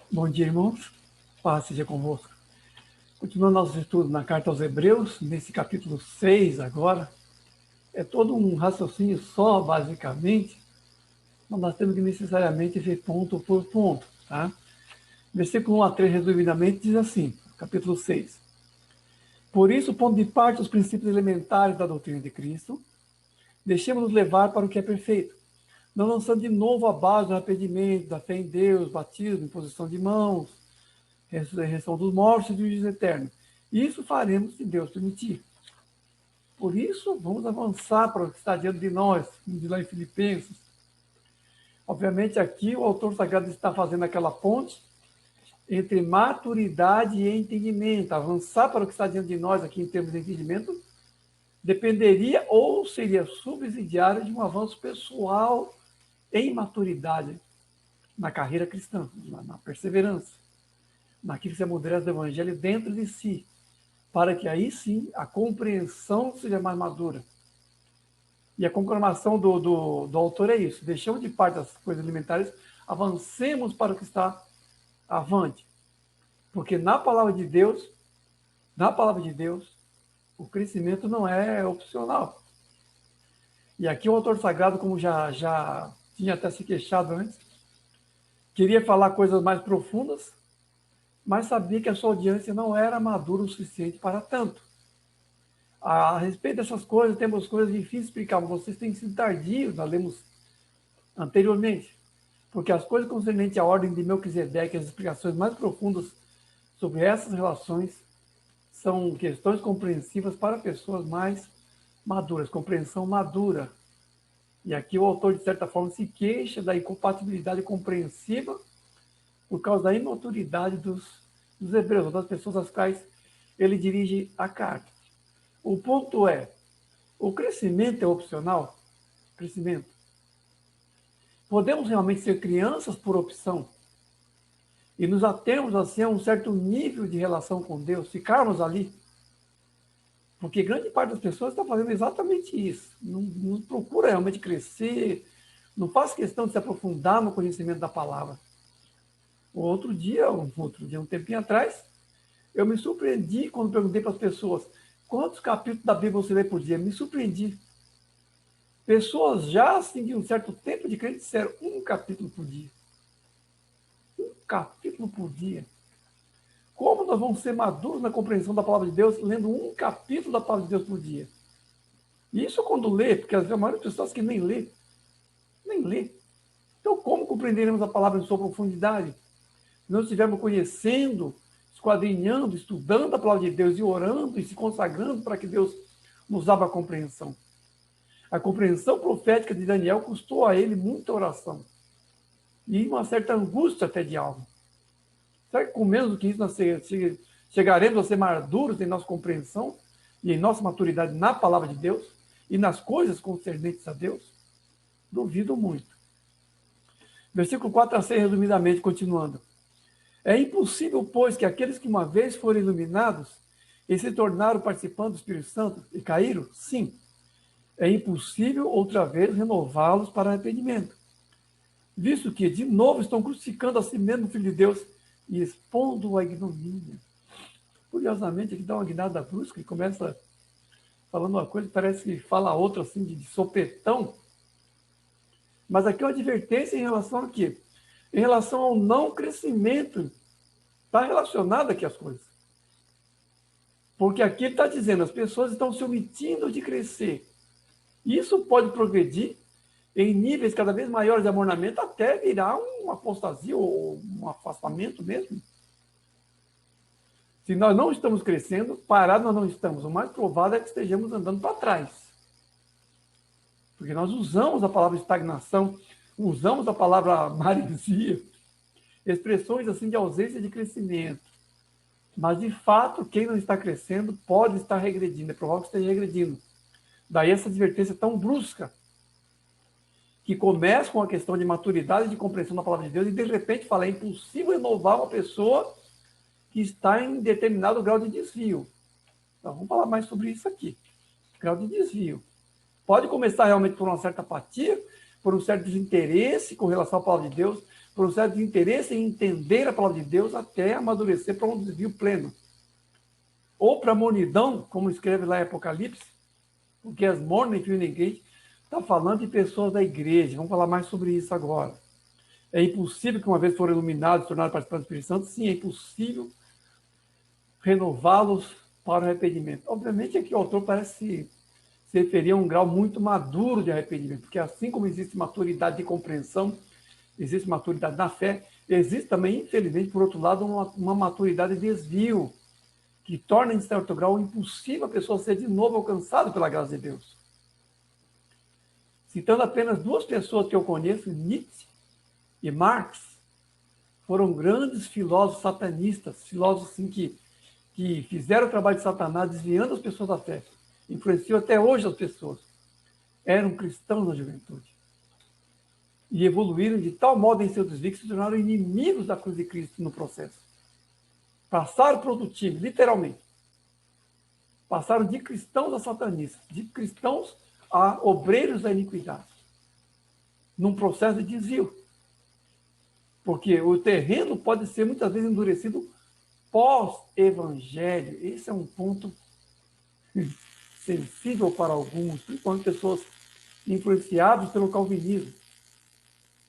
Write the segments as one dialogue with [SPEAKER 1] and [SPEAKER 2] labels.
[SPEAKER 1] Bom dia, irmãos. Paz seja convosco. Continuando nossos estudos na Carta aos Hebreus, nesse capítulo 6 agora, é todo um raciocínio só, basicamente, mas nós temos que necessariamente ver ponto por ponto, tá? Versículo 1 a 3, resumidamente, diz assim, capítulo 6. Por isso, pondo de parte os princípios elementares da doutrina de Cristo, deixemos-nos levar para o que é perfeito, não lançando de novo a base do arrependimento, da fé em Deus, batismo, imposição de mãos, ressurreição dos mortos e do juízo eterno. Isso faremos se Deus permitir. Por isso, vamos avançar para o que está diante de nós, como diz lá em Filipenses. Obviamente, aqui o autor sagrado está fazendo aquela ponte entre maturidade e entendimento. Avançar para o que está diante de nós aqui em termos de entendimento dependeria ou seria subsidiário de um avanço pessoal em maturidade na carreira cristã, na perseverança, naquilo que se amadurece do evangelho dentro de si, para que aí sim a compreensão seja mais madura. E a conclamação do autor é isso: deixamos de parte as coisas alimentares, avancemos para o que está avante. Porque na palavra de Deus, o crescimento não é opcional. E aqui o autor sagrado, como já tinha até se queixado antes, queria falar coisas mais profundas, mas sabia que a sua audiência não era madura o suficiente para tanto. A respeito dessas coisas, temos coisas difíceis de explicar, mas vocês têm sido tardios, nós lemos anteriormente, porque as coisas concernentes à ordem de Melquisedeque, as explicações mais profundas sobre essas relações, são questões compreensivas para pessoas mais maduras, compreensão madura. E aqui o autor, de certa forma, se queixa da incompatibilidade compreensiva por causa da imaturidade dos hebreus, das pessoas às quais ele dirige a carta. O ponto é, o crescimento é opcional? Crescimento. Podemos realmente ser crianças por opção e nos atermos assim a um certo nível de relação com Deus, ficarmos ali? Porque grande parte das pessoas está fazendo exatamente isso. Não procura realmente crescer, não faz questão de se aprofundar no conhecimento da palavra. Um tempinho atrás, eu me surpreendi quando perguntei para as pessoas quantos capítulos da Bíblia você lê por dia. Me surpreendi. Pessoas já, assim, de um certo tempo de crente, disseram 1 capítulo por dia. 1 capítulo por dia. Como nós vamos ser maduros na compreensão da palavra de Deus lendo 1 capítulo da palavra de Deus por dia? E isso quando lê, porque a maioria das pessoas que nem lê. Nem lê. Então, como compreenderemos a palavra em sua profundidade? Se não estivermos conhecendo, esquadrinhando, estudando a palavra de Deus e orando e se consagrando para que Deus nos abra a compreensão. A compreensão profética de Daniel custou a ele muita oração e uma certa angústia até de alma. Será que com menos do que isso nós chegaremos a ser maduros em nossa compreensão e em nossa maturidade na palavra de Deus e nas coisas concernentes a Deus? Duvido muito. Versículo 4 a 6, resumidamente, continuando. É impossível, pois, que aqueles que uma vez foram iluminados e se tornaram participantes do Espírito Santo e caíram? Sim. É impossível outra vez renová-los para arrependimento, visto que de novo estão crucificando a si mesmo o Filho de Deus e expondo a ignomínia. Curiosamente, aqui dá uma guinada brusca e começa falando uma coisa, parece que fala outra assim de sopetão, mas aqui é uma advertência em relação a quê? Em relação ao não crescimento. Está relacionado aqui as coisas. Porque aqui ele está dizendo, as pessoas estão se omitindo de crescer. Isso pode progredir em níveis cada vez maiores de amornamento até virar uma apostasia ou um afastamento mesmo. Se nós não estamos crescendo, parados nós não estamos. O mais provável é que estejamos andando para trás. Porque nós usamos a palavra estagnação, usamos a palavra maresia, expressões assim de ausência de crescimento. Mas, de fato, quem não está crescendo pode estar regredindo. É provável que esteja regredindo. Daí essa advertência tão brusca, que começa com a questão de maturidade e de compreensão da palavra de Deus e, de repente, fala, é impossível inovar uma pessoa que está em determinado grau de desvio. Então, vamos falar mais sobre isso aqui. Grau de desvio. Pode começar realmente por uma certa apatia, por um certo desinteresse com relação à palavra de Deus, processo de interesse em entender a palavra de Deus até amadurecer para um desvio pleno. Ou para a mornidão, como escreve lá em Apocalipse, porque as morning ninguém está falando de pessoas da igreja. Vamos falar mais sobre isso agora. É impossível que uma vez foram iluminados, se tornaram participantes do Espírito Santo, sim, é impossível renová-los para o arrependimento. Obviamente aqui o autor parece se referir a um grau muito maduro de arrependimento, porque assim como existe maturidade de compreensão, existe maturidade na fé, existe também, infelizmente, por outro lado, uma maturidade de desvio, que torna, em certo grau, impossível a pessoa ser de novo alcançada pela graça de Deus. Citando apenas duas pessoas que eu conheço, Nietzsche e Marx, foram grandes filósofos satanistas, filósofos assim, que fizeram o trabalho de Satanás, desviando as pessoas da fé. Influenciou até hoje as pessoas. Eram cristãos na juventude. E evoluíram de tal modo em seu desvio que se tornaram inimigos da cruz de Cristo no processo. Passaram para outro time, literalmente. Passaram de cristãos a satanistas, de cristãos a obreiros da iniquidade. Num processo de desvio. Porque o terreno pode ser muitas vezes endurecido pós-evangelho. Esse é um ponto sensível para alguns, principalmente pessoas influenciadas pelo calvinismo.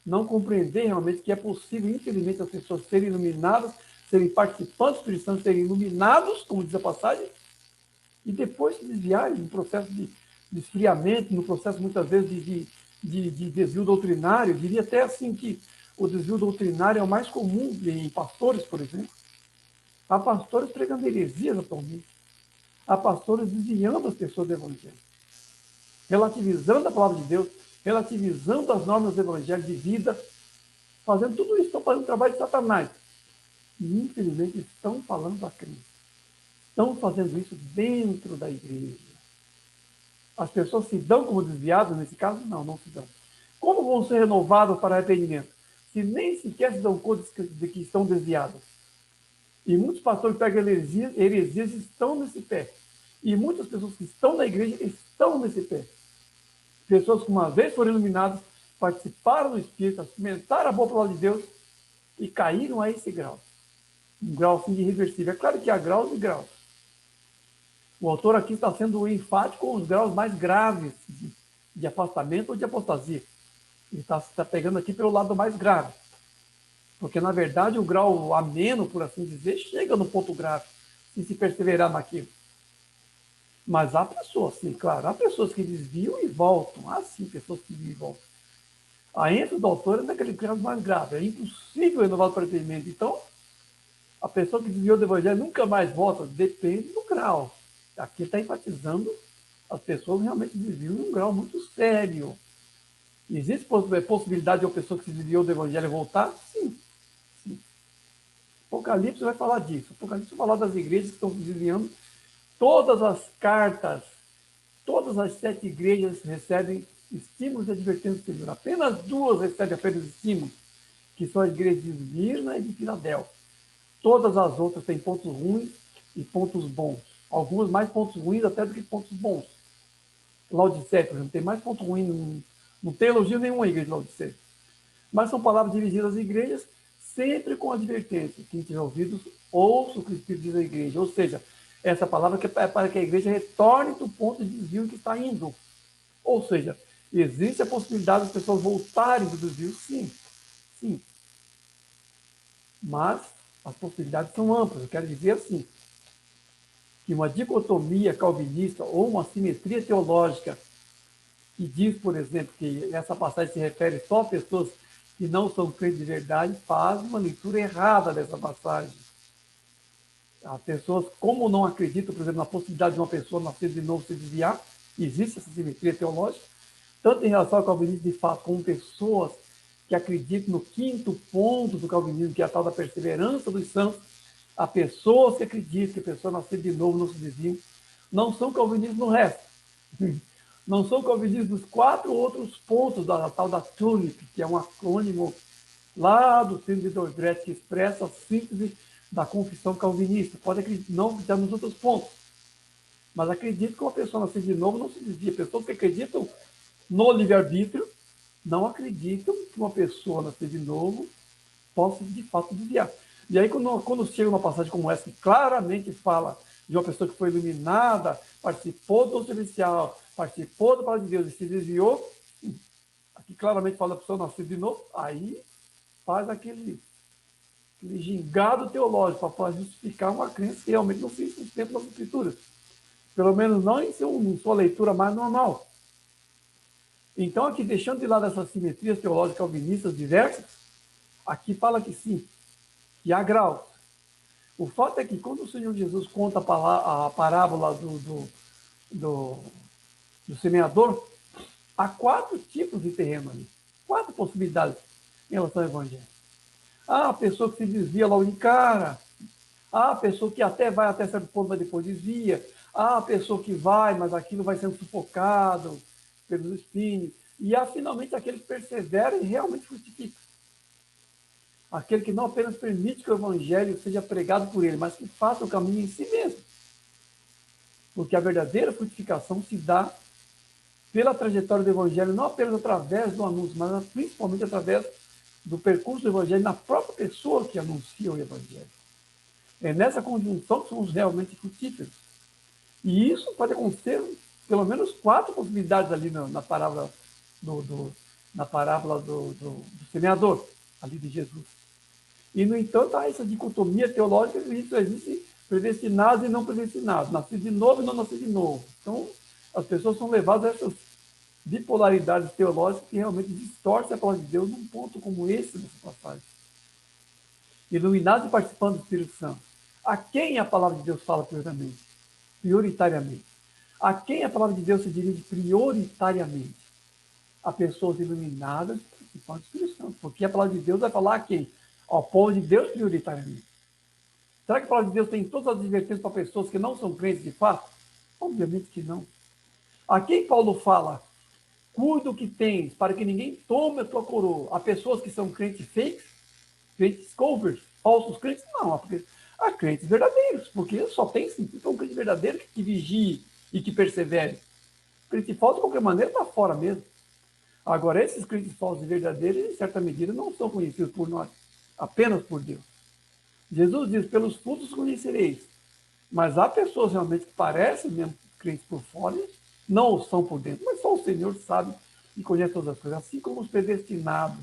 [SPEAKER 1] Não compreender realmente que é possível, infelizmente, as pessoas serem iluminadas, serem participantes do Espírito Santo, serem iluminados, como diz a passagem, e depois se desviarem no processo de esfriamento, no processo, muitas vezes, de desvio doutrinário. Eu diria até assim que o desvio doutrinário é o mais comum em pastores, por exemplo. Há pastores pregando heresias atualmente. Há pastores desviando as pessoas do Evangelho, relativizando a palavra de Deus, relativizando as normas do Evangelho de vida, fazendo tudo isso, estão fazendo trabalho de Satanás. E, infelizmente, estão falando da crise. Estão fazendo isso dentro da igreja. As pessoas se dão como desviadas nesse caso? Não, não se dão. Como vão ser renovadas para arrependimento? Se nem sequer se dão conta de que estão desviadas. E muitos pastores que pegam heresias estão nesse pé. E muitas pessoas que estão na igreja estão nesse pé. Pessoas que uma vez foram iluminadas, participaram do Espírito, experimentaram a boa palavra de Deus e caíram a esse grau. Um grau assim irreversível. É claro que há graus e graus. O autor aqui está sendo enfático com os graus mais graves de afastamento ou de apostasia. Ele está pegando aqui pelo lado mais grave. Porque, na verdade, o grau ameno, por assim dizer, chega no ponto grave, se perseverar naquilo. Mas há pessoas, sim, claro, há pessoas que desviam e voltam. Há, sim, pessoas que desviam e voltam. A ênfase do autor é naquele caso mais grave. É impossível renovar o arrependimento. Então, a pessoa que desviou do evangelho nunca mais volta. Depende do grau. Aqui está enfatizando as pessoas realmente desviam em um grau muito sério. Existe possibilidade de uma pessoa que se desviou do evangelho voltar? Sim. Apocalipse vai falar disso. Apocalipse vai falar das igrejas que estão se desviando. Todas as cartas, todas as 7 igrejas recebem estímulos e advertências do Senhor. Apenas 2 recebem apenas estímulos, que são as igrejas de Esmirna e de Filadélfia. Todas as outras têm pontos ruins e pontos bons. Algumas mais pontos ruins até do que pontos bons. Laodiceia, por exemplo, tem mais ponto ruim, não tem elogio nenhum à igreja de Laodiceia. Mas são palavras dirigidas às igrejas, sempre com advertência. Quem tiver ouvidos, ouça o que o Espírito diz à igreja. Ou seja, essa palavra é para que a igreja retorne do ponto de desvio em que está indo. Ou seja, existe a possibilidade das pessoas voltarem do desvio? Sim. Sim. Mas as possibilidades são amplas. Eu quero dizer assim, que uma dicotomia calvinista ou uma simetria teológica que diz, por exemplo, que essa passagem se refere só a pessoas que não são crentes de verdade, faz uma leitura errada dessa passagem. As pessoas, como não acreditam, por exemplo, na possibilidade de uma pessoa nascer de novo se desviar, existe essa simetria teológica, tanto em relação ao calvinismo de fato, como pessoas que acreditam no 5º ponto do calvinismo, que é a tal da perseverança dos santos. Há pessoas que acreditam que a pessoa nascer de novo não se desvia, não são calvinistas no resto. Não são calvinistas dos 4 outros pontos da tal da TULIP, que é um acrônimo lá do Sínodo de Dordrecht, que expressa a síntese da confissão calvinista. Pode acreditar, não acreditar nos outros pontos, mas acredito que uma pessoa nascer de novo não se desvia. Pessoas que acreditam no livre-arbítrio não acreditam que uma pessoa nascer de novo possa, de fato, desviar. E aí, quando chega uma passagem como essa, que claramente fala de uma pessoa que foi iluminada, participou do celestial, participou da palavra de Deus e se desviou, aqui claramente fala da pessoa nascer de novo, aí faz aquele gingado teológico para justificar uma crença que realmente não se sustenta nas escrituras. Pelo menos não em sua leitura mais normal. Então, aqui, deixando de lado essas simetrias teológicas calvinistas diversas, aqui fala que sim, que há graus. O fato é que quando o Senhor Jesus conta a parábola do semeador, há 4 tipos de terreno ali, 4 possibilidades em relação ao evangelho. Há a pessoa que se desvia logo de cara, há a pessoa que até vai até certo ponto, mas depois desvia, há a pessoa que vai, mas aquilo vai sendo sufocado pelos espinhos, e há finalmente aquele que persevera e realmente frutifica. Aquele que não apenas permite que o evangelho seja pregado por ele, mas que faça o caminho em si mesmo. Porque a verdadeira frutificação se dá pela trajetória do evangelho, não apenas através do anúncio, mas principalmente através do percurso do evangelho na própria pessoa que anuncia o evangelho. É nessa conjunção que somos realmente frutíferos. E isso pode acontecer pelo menos 4 possibilidades ali na parábola do semeador, ali de Jesus. E, no entanto, há essa dicotomia teológica que isso existe predestinados e não predestinados, nascido de novo e não nascido de novo. Então, as pessoas são levadas a essas bipolaridades teológicas que realmente distorcem a palavra de Deus num ponto como esse dessa passagem. Iluminados e participando do Espírito Santo. A quem a palavra de Deus fala prioritariamente? A quem a palavra de Deus se dirige prioritariamente? A pessoas iluminadas e participantes do Espírito Santo. Porque a palavra de Deus vai falar a quem? Ao povo de Deus prioritariamente. Será que a palavra de Deus tem todas as advertências para pessoas que não são crentes de fato? Obviamente que não. A quem Paulo fala? Cuida o que tens, para que ninguém tome a tua coroa. Há pessoas que são crentes fakes, crentes covers, falsos crentes? Não, há crentes verdadeiros, porque só tem sentido um crente verdadeiro que vigie e que persevere. Crente falso, de qualquer maneira, está fora mesmo. Agora, esses crentes falsos e verdadeiros, em certa medida, não são conhecidos por nós, apenas por Deus. Jesus diz, pelos frutos conhecereis. Mas há pessoas realmente que parecem mesmo crentes por fora, não o são por dentro, mas só o Senhor sabe e conhece todas as coisas, assim como os predestinados.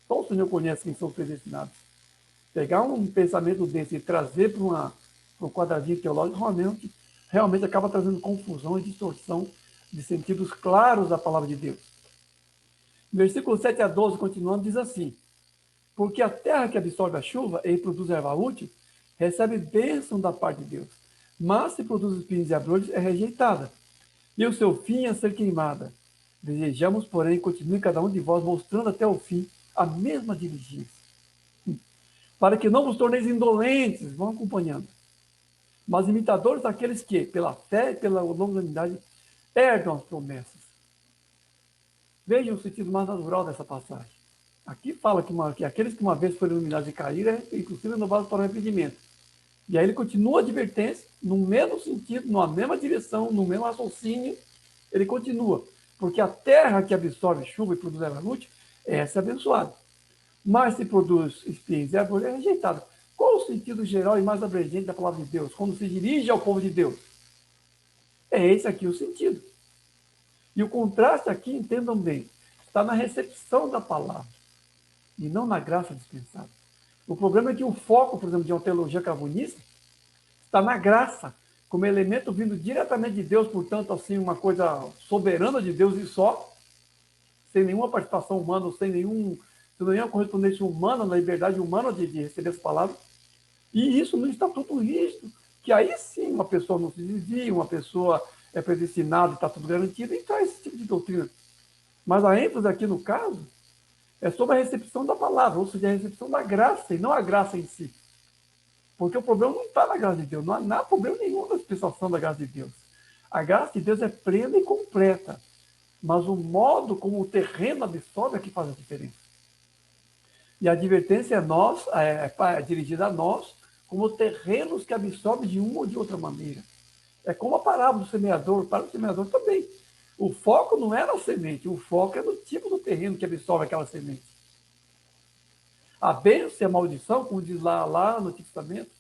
[SPEAKER 1] Só o Senhor conhece quem são os predestinados. Pegar um pensamento desse e trazer para um quadradinho teológico, realmente acaba trazendo confusão e distorção de sentidos claros da palavra de Deus. Versículo 7 a 12, continuando, diz assim: porque a terra que absorve a chuva e produz erva útil, recebe bênção da parte de Deus. Mas se produz espinhos e abrolhos, é rejeitada. E o seu fim é ser queimada. Desejamos, porém, continue cada um de vós mostrando até o fim a mesma diligência. Para que não vos torneis indolentes, vão acompanhando, mas imitadores daqueles que, pela fé e pela longanimidade, herdam as promessas. Vejam o sentido mais natural dessa passagem. Aqui fala que aqueles que uma vez foram iluminados e caíram, inclusive renovados para o arrependimento. E aí ele continua a advertência, no mesmo sentido, numa mesma direção, no mesmo raciocínio, ele continua. Porque a terra que absorve chuva e produz erva útil, essa é abençoada. Mas se produz espinhos e árvores, é rejeitada. Qual o sentido geral e mais abrangente da palavra de Deus, quando se dirige ao povo de Deus? É esse aqui o sentido. E o contraste aqui, entendam bem, está na recepção da palavra e não na graça dispensada. O problema é que o foco, por exemplo, de uma teologia calvinista está na graça, como elemento vindo diretamente de Deus, portanto, assim, uma coisa soberana de Deus e só, sem nenhuma participação humana, sem nenhuma correspondência humana, na liberdade humana de receber essa palavra. E isso no estatuto rígido, que aí sim uma pessoa não se desvia, uma pessoa é predestinada, está tudo garantido, e traz esse tipo de doutrina. Mas a ênfase aqui no caso é sobre a recepção da palavra, ou seja, a recepção da graça, e não a graça em si. Porque o problema não está na graça de Deus, não há problema nenhum na dispensação da graça de Deus. A graça de Deus é plena e completa, mas o modo como o terreno absorve é que faz a diferença. E a advertência é dirigida a nós como terrenos que absorvem de uma ou de outra maneira. É como a parábola do semeador, para o semeador também. O foco não é na semente, o foco é no tipo do terreno que absorve aquela semente. a bênção e a maldição, como diz lá no Antigo Testamento.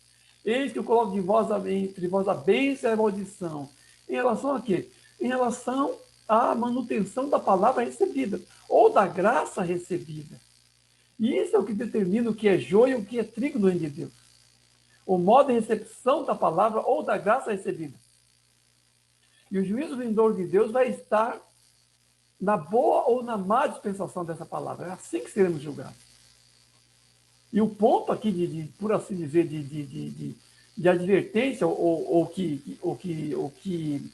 [SPEAKER 1] Eis que eu coloco entre vós a bênção e a maldição. Em relação a quê? Em relação à manutenção da palavra recebida, ou da graça recebida. E isso é o que determina o que é joio e o que é trigo no reino de Deus. O modo de recepção da palavra ou da graça recebida. E o juízo vindouro de Deus vai estar na boa ou na má dispensação dessa palavra. É assim que seremos julgados. E o ponto aqui, por assim dizer, de advertência, ou que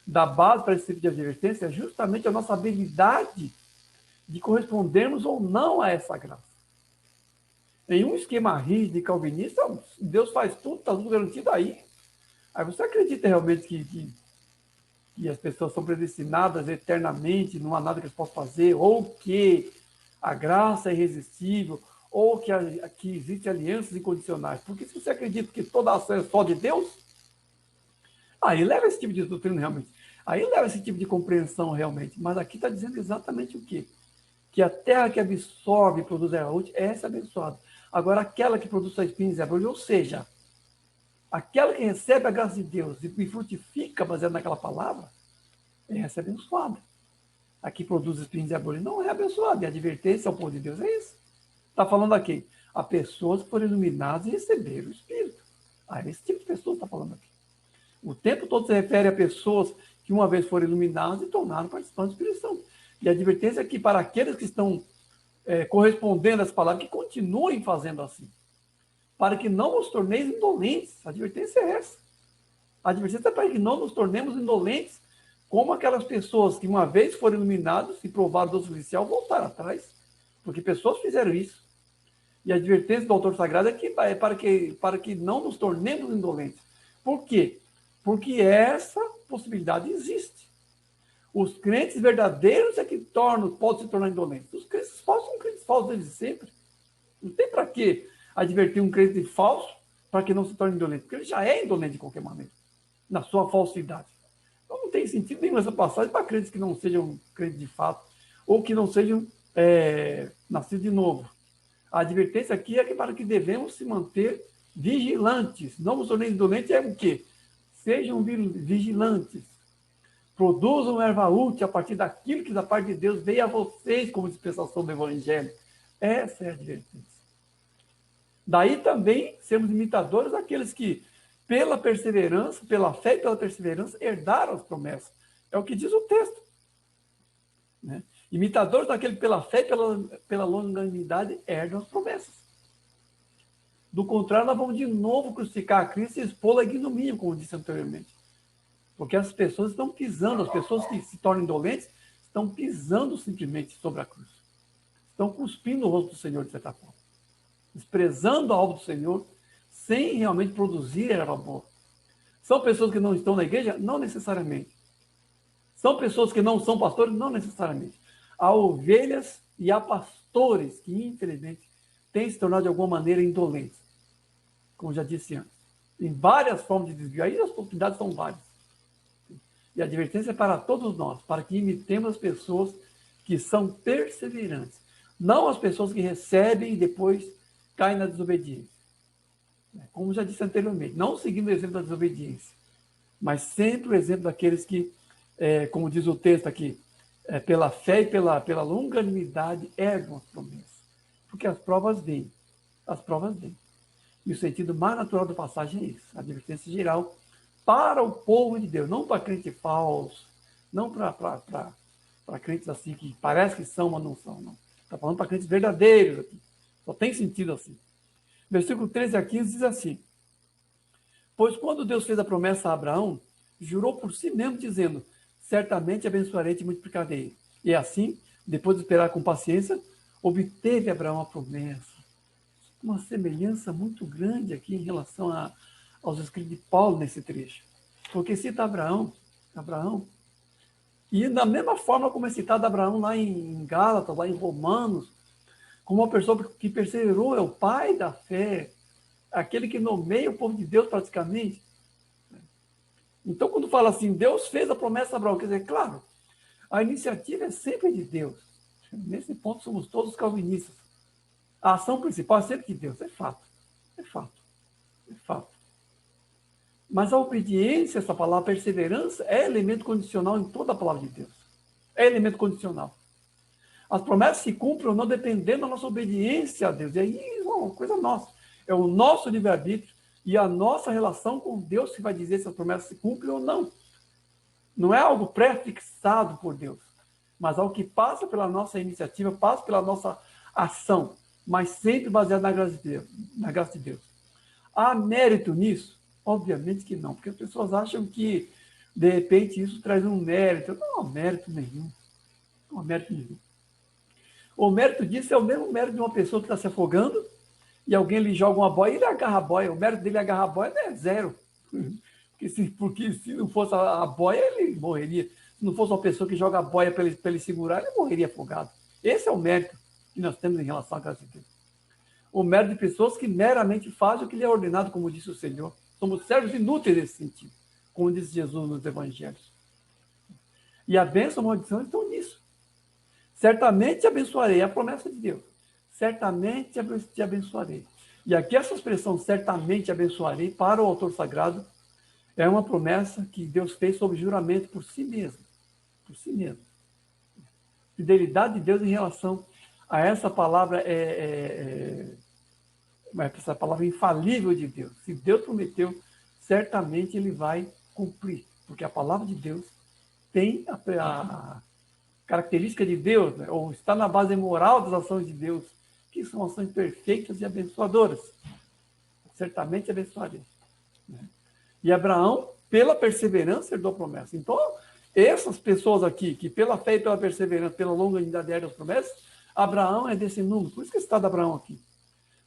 [SPEAKER 1] dá base para esse tipo de advertência, é justamente a nossa habilidade de correspondermos ou não a essa graça. Em um esquema rígido e calvinista, Deus faz tudo, está tudo garantido aí. Aí você acredita realmente que as pessoas são predestinadas eternamente, não há nada que eles possam fazer, ou que a graça é irresistível, ou que existem alianças incondicionais? Porque se você acredita que toda ação é só de Deus, aí leva esse tipo de doutrina realmente. Aí leva esse tipo de compreensão realmente. Mas aqui está dizendo exatamente o quê? Que a terra que absorve e produz erva útil, essa é abençoada. Agora, aquela que produz sua espinha e erva, ou seja, aquela que recebe a graça de Deus e frutifica baseado naquela palavra, essa é abençoada. A que produz espinhos e erva não é abençoada. E a advertência ao povo de Deus é isso. Está falando aqui, a pessoas que foram iluminadas e receberam o Espírito. Esse tipo de pessoas está falando aqui. O tempo todo se refere a pessoas que uma vez foram iluminadas e tornaram participantes do Espírito Santo. E a advertência é que para aqueles que estão correspondendo a essa palavra, que continuem fazendo assim, para que não nos torneis indolentes. A advertência é essa. A advertência é para que não nos tornemos indolentes, como aquelas pessoas que uma vez foram iluminadas e provaram do oficial voltaram atrás, porque pessoas fizeram isso. E a advertência do autor sagrado é para que não nos tornemos indolentes. Por quê? Porque essa possibilidade existe. Os crentes verdadeiros é que podem se tornar indolentes. Os crentes falsos são crentes falsos desde sempre. Não tem para que advertir um crente falso para que não se torne indolente, porque ele já é indolente de qualquer maneira, na sua falsidade. Então não tem sentido nenhum essa passagem para crentes que não sejam crentes de fato, ou que não sejam nascidos de novo. A advertência aqui é que para que devemos se manter vigilantes. Não nos tornemos indolentes é o quê? Sejam vigilantes. Produzam erva útil a partir daquilo que da parte de Deus veio a vocês como dispensação do Evangelho. Essa é a advertência. Daí também sermos imitadores daqueles que, pela perseverança, pela fé e pela perseverança, herdaram as promessas. É o que diz o texto. Né? Imitadores daquele que, pela fé e pela longanimidade, herdam as promessas. Do contrário, nós vamos de novo crucificar a Cristo e expô-la a ignomínio, como disse anteriormente. Porque as pessoas estão pisando, as pessoas que se tornam indolentes, estão pisando simplesmente sobre a cruz. Estão cuspindo o rosto do Senhor, de certa forma. Desprezando a obra do Senhor, sem realmente produzir erva boa. São pessoas que não estão na igreja? Não necessariamente. São pessoas que não são pastores? Não necessariamente. Há ovelhas e há pastores que, infelizmente, têm se tornado de alguma maneira indolentes. Como já disse antes. Em várias formas de desvio. Aí as possibilidades são várias. E a advertência é para todos nós, para que imitemos as pessoas que são perseverantes. Não as pessoas que recebem e depois caem na desobediência. Como já disse anteriormente, não seguindo o exemplo da desobediência, mas sempre o exemplo daqueles que, como diz o texto aqui, pela fé e pela longanimidade herdam as promessas. Porque as provas vêm. As provas vêm. E o sentido mais natural da passagem é isso. A advertência geral para o povo de Deus, não para crente falso, não para crentes assim que parece que são, mas não são, não. Está falando para crentes verdadeiros aqui. Só tem sentido assim. Versículo 13 a 15 diz assim: pois quando Deus fez a promessa a Abraão, jurou por si mesmo, dizendo: certamente abençoarei e te multiplicarei. E assim, depois de esperar com paciência, obteve Abraão a promessa. Uma semelhança muito grande aqui em relação aos escritos de Paulo nesse trecho. Porque cita Abraão, e da mesma forma como é citado Abraão lá em Gálatas, lá em Romanos, como uma pessoa que perseverou, é o pai da fé, aquele que nomeia o povo de Deus praticamente. Então, quando fala assim, Deus fez a promessa a Abraão, quer dizer, claro, a iniciativa é sempre de Deus. Nesse ponto somos todos calvinistas. A ação principal é sempre de Deus, é fato. É fato. É fato. Mas a obediência, essa palavra perseverança, é elemento condicional em toda a palavra de Deus. É elemento condicional. As promessas se cumprem ou não dependendo da nossa obediência a Deus. E aí é uma coisa nossa. É o nosso livre-arbítrio e a nossa relação com Deus que vai dizer se as promessas se cumprem ou não. Não é algo pré-fixado por Deus, mas algo que passa pela nossa iniciativa, passa pela nossa ação, mas sempre baseado na graça de Deus. Na graça de Deus. Há mérito nisso? Obviamente que não, porque as pessoas acham que, de repente, isso traz um mérito. Não há mérito nenhum. Não há mérito nenhum. O mérito disso é o mesmo mérito de uma pessoa que está se afogando e alguém lhe joga uma boia e ele agarra a boia. O mérito dele agarrar a boia é zero. Porque se não fosse a boia, ele morreria. Se não fosse uma pessoa que joga a boia para ele segurar, ele morreria afogado. Esse é o mérito que nós temos em relação à graça de Deus. O mérito de pessoas que meramente fazem o que lhe é ordenado, como disse o Senhor. Somos servos inúteis nesse sentido, como disse Jesus nos evangelhos. E a bênção e a maldição estão nisso. Certamente te abençoarei, é a promessa de Deus. Certamente te abençoarei. E aqui essa expressão, certamente te abençoarei, para o autor sagrado, é uma promessa que Deus fez sob juramento por si mesmo. Por si mesmo. Fidelidade de Deus em relação a essa palavra essa palavra infalível de Deus. Se Deus prometeu, certamente ele vai cumprir. Porque a palavra de Deus tem a característica de Deus, né? Ou está na base moral das ações de Deus, que são ações perfeitas e abençoadoras. Certamente abençoarei. Né? E Abraão, pela perseverança, herdou a promessa. Então, essas pessoas aqui, que pela fé e pela perseverança, pela longanimidade herdam as promessas, Abraão é desse número. Por isso que está de Abraão aqui.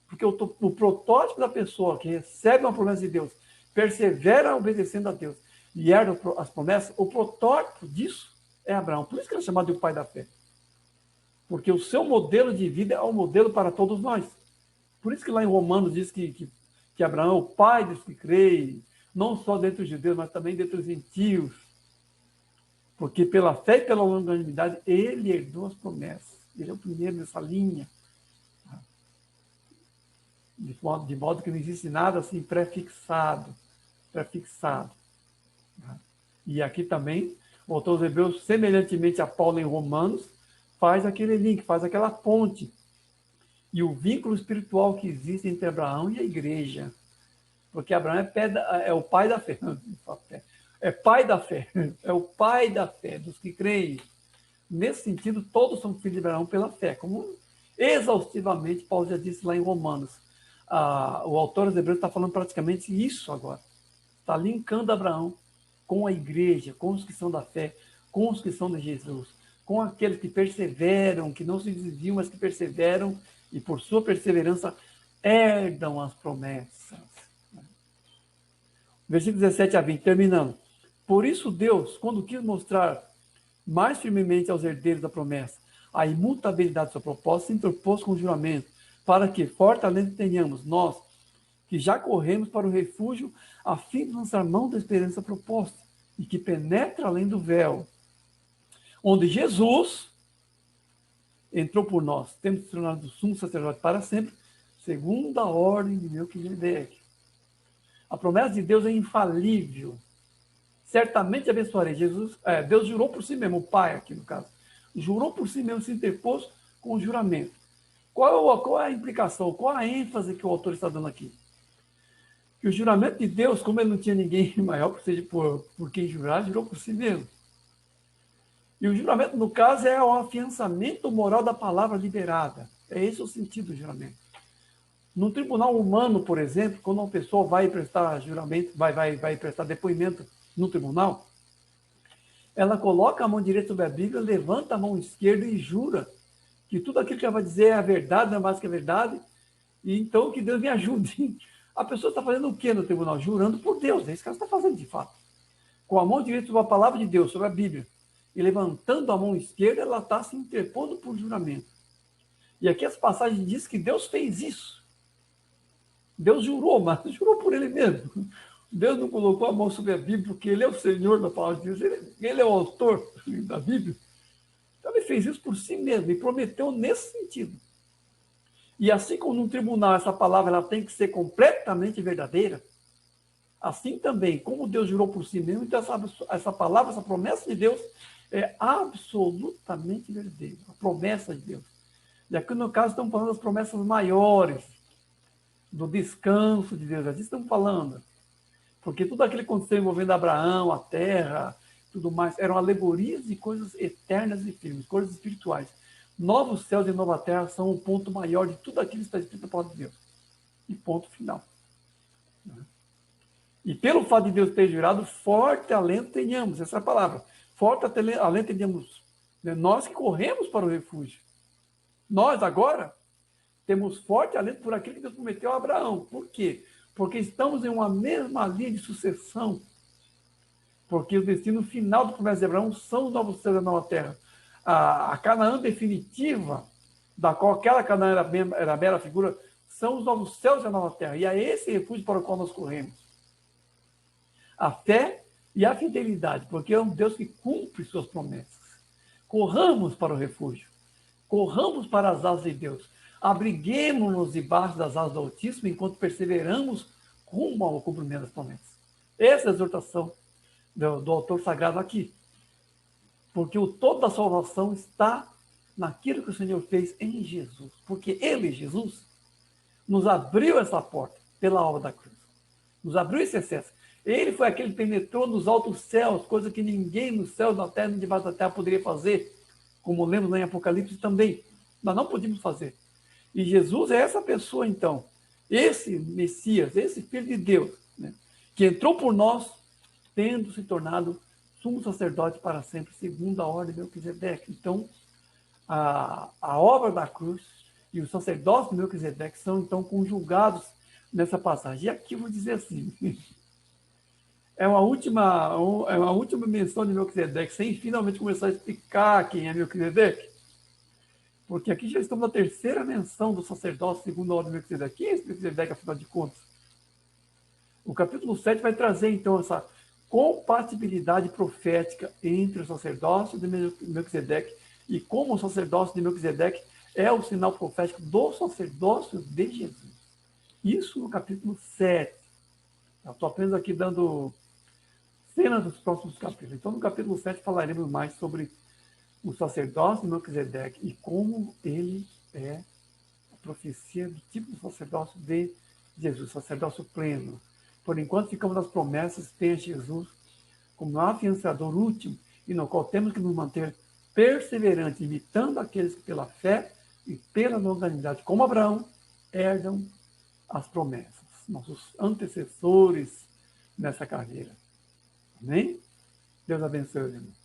[SPEAKER 1] Porque o protótipo da pessoa que recebe uma promessa de Deus, persevera obedecendo a Deus e herda as promessas, o protótipo disso é Abraão. Por isso que ele é chamado de o pai da fé. Porque o seu modelo de vida é um modelo para todos nós. Por isso que lá em Romanos diz que Abraão é o pai dos que creem, não só dentre os judeus, mas também dentre os gentios. Porque pela fé e pela longanimidade, ele herdou as promessas. Ele é o primeiro nessa linha. De modo que não existe nada assim pré-fixado. E aqui também, o autor dos Hebreus, semelhantemente a Paulo em Romanos, faz aquele link, faz aquela ponte. E o vínculo espiritual que existe entre Abraão e a igreja. Porque Abraão é o pai da fé. É pai da fé. É o pai da fé, dos que creem. Nesse sentido, todos são filhos de Abraão pela fé. Como exaustivamente Paulo já disse lá em Romanos. O autor dos Hebreus está falando praticamente isso agora. Está linkando Abraão com a igreja, com os que são da fé, com os que são de Jesus, com aqueles que perseveram, que não se desviam, mas que perseveram e por sua perseverança herdam as promessas. Versículos 17 a 20, terminando. Por isso Deus, quando quis mostrar mais firmemente aos herdeiros da promessa a imutabilidade do seu propósito, se interpôs com o juramento, para que fortaleza tenhamos nós, que já corremos para o refúgio, a fim de lançar mão da esperança proposta, e que penetra além do véu, onde Jesus entrou por nós, tendo se tornado sumo sacerdote para sempre, segundo a ordem de Melquisedeque. A promessa de Deus é infalível. Certamente abençoarei. Deus jurou por si mesmo, o Pai aqui no caso, jurou por si mesmo, se interpôs com o juramento. Qual é a implicação, qual a ênfase que o autor está dando aqui? Que o juramento de Deus, como ele não tinha ninguém maior por quem jurar, jurou por si mesmo. E o juramento, no caso, é o afiançamento moral da palavra liberada. É esse o sentido do juramento. No tribunal humano, por exemplo, quando uma pessoa vai prestar juramento, vai prestar depoimento no tribunal, ela coloca a mão direita sobre a Bíblia, levanta a mão esquerda e jura que tudo aquilo que ela vai dizer é a verdade, não é mais que a verdade, e então que Deus me ajude. A pessoa está fazendo o quê no tribunal? Jurando por Deus, é isso que ela está fazendo de fato. Com a mão direita sobre a palavra de Deus, sobre a Bíblia, e levantando a mão esquerda, ela está se interpondo por juramento. E aqui as passagens dizem que Deus fez isso. Deus jurou, mas jurou por ele mesmo. Deus não colocou a mão sobre a Bíblia, porque ele é o Senhor da palavra de Deus, ele é o autor da Bíblia. Então ele fez isso por si mesmo e prometeu nesse sentido. E assim como no tribunal essa palavra ela tem que ser completamente verdadeira, assim também, como Deus jurou por si mesmo, então essa palavra, essa promessa de Deus é absolutamente verdadeira. A promessa de Deus. E aqui no caso estamos falando das promessas maiores, do descanso de Deus. Aqui estamos falando. Porque tudo aquilo que aconteceu envolvendo Abraão, a terra, tudo mais, eram alegorias de coisas eternas e firmes, coisas espirituais. Novos céus e nova terra são o ponto maior de tudo aquilo que está escrito na palavra de Deus. E ponto final. E pelo fato de Deus ter jurado, forte alento tenhamos, essa é a palavra. Forte alento tenhamos. Nós que corremos para o refúgio. Nós agora temos forte alento por aquilo que Deus prometeu a Abraão. Por quê? Porque estamos em uma mesma linha de sucessão. Porque o destino final do promessa de Abraão são os novos céus e a nova terra. A Canaã definitiva, da qual aquela Canaã era mera figura, são os novos céus e a nova terra. E é esse refúgio para o qual nós corremos. A fé e a fidelidade, porque é um Deus que cumpre suas promessas. Corramos para o refúgio. Corramos para as asas de Deus. Abriguemos-nos debaixo das asas do Altíssimo enquanto perseveramos rumo ao cumprimento das promessas. Essa é a exortação do autor sagrado aqui. Porque o todo da salvação está naquilo que o Senhor fez em Jesus. Porque Ele, Jesus, nos abriu essa porta pela obra da cruz. Nos abriu esse acesso. Ele foi aquele que penetrou nos altos céus, coisa que ninguém no céu, na terra, nem debaixo da terra poderia fazer. Como lemos lá em Apocalipse também. Nós não podíamos fazer. E Jesus é essa pessoa, então. Esse Messias, esse Filho de Deus, né, que entrou por nós, tendo se tornado sumo sacerdote para sempre, segundo a ordem de Melquisedeque. Então, a obra da cruz e o sacerdócio de Melquisedeque são, então, conjugados nessa passagem. E aqui eu vou dizer assim, é uma última menção de Melquisedeque, sem finalmente começar a explicar quem é Melquisedeque. Porque aqui já estamos na terceira menção do sacerdócio segundo a ordem de Melquisedeque. Quem é esse Melquisedeque, afinal de contas? O capítulo 7 vai trazer, então, essa compatibilidade profética entre o sacerdócio de Melquisedeque e como o sacerdócio de Melquisedeque é o sinal profético do sacerdócio de Jesus. Isso no capítulo 7. Eu estou apenas aqui dando cenas dos próximos capítulos. Então, no capítulo 7 falaremos mais sobre o sacerdócio de Melquisedeque e como ele é a profecia do tipo de sacerdócio de Jesus, sacerdócio pleno. Por enquanto, ficamos nas promessas que tem Jesus como afiançador último e no qual temos que nos manter perseverantes, imitando aqueles que pela fé e pela longanimidade, como Abraão, herdam as promessas, nossos antecessores nessa carreira. Amém? Deus abençoe, irmão.